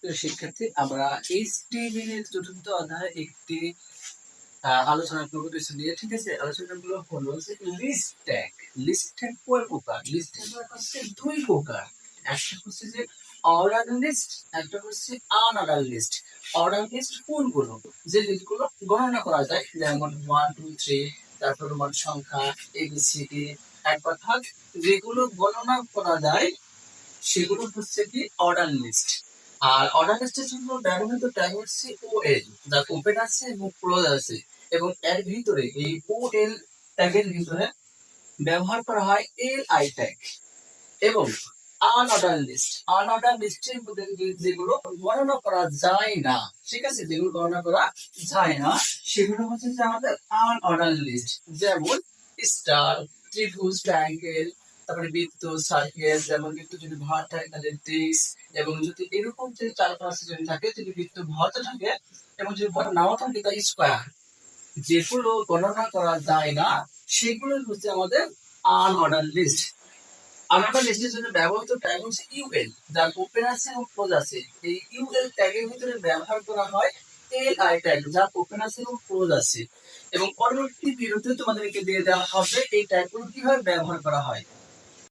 প্রিয় শিক্ষার্থী, আমরা HTML এর চতুর্থ অধ্যায়ে একটি আলোচনা করবো কিছু নিয়ে। ঠিক আছে, আলোচনাগুলো হলো যে লিস্ট ট্যাগ। লিস্ট ট্যাগ কয় প্রকার? লিস্ট ট্যাগ হচ্ছে দুই প্রকার। একটা হচ্ছে যে অর্ডার লিস্ট, একটা হচ্ছে আনঅর্ডার লিস্ট। অর্ডার লিস্ট কোনগুলো? যে লিস্টগুলো গণনা করা যায়, যেমন 1 2 3, তারপর মোট সংখ্যা ABCD, এক কথা যেগুলো গণনা করা যায় সেগুলো হচ্ছে কি অর্ডার লিস্ট। আর অর্ডার লিস্টের জন্য ব্যবহৃত ট্যাগ হচ্ছে ওএল, যা ওপেন আছে এবং ক্লোজ আছে, এবং এর ভিতরে এই ওএল ট্যাগের ভিতরে ব্যবহার করা হয় এলআই ট্যাগ। এবং আনঅর্ডার লিস্ট, আনঅর্ডার লিস্টের মধ্যে যেগুলো গণনা করা যায় না, ঠিক আছে, যেগুলো গণনা করা যায় না সেগুলো হচ্ছে যে আমাদের আনঅর্ডার লিস্ট। যেমন স্টার, ত্রিভুজ, ট্রায়াঙ্গেল, তারপরে বৃত্ত, সার্কেল। যেমন বৃত্ত যদি ভর থাকে তাহলে ডিস্ক, এবং যদি এরকম যদি চারপাশে যদি থাকে, যদি বৃত্ত ভরতে থাকে এবং যদি ভর নাও থাকে তা স্কোয়ার। যেগুলো গণনা করা যায় না সেগুলো হচ্ছে আমাদের আনঅর্ডার লিস্ট। আনঅর্ডার লিস্টের জন্য ব্যবহৃত ট্যাগ হচ্ছে ইউএল, যার ওপেন আছে এবং ক্লোজ আছে। এই ইউএল ট্যাগের ভিতরে ব্যবহার করা হয় এলআই ট্যাগ, যার ওপেন আছে এবং ক্লোজ আছে। এবং পরবর্তী ভিডিওতে তোমাদেরকে দিয়ে দেওয়া হবে এই ট্যাগগুলো কিভাবে ব্যবহার করা হয়।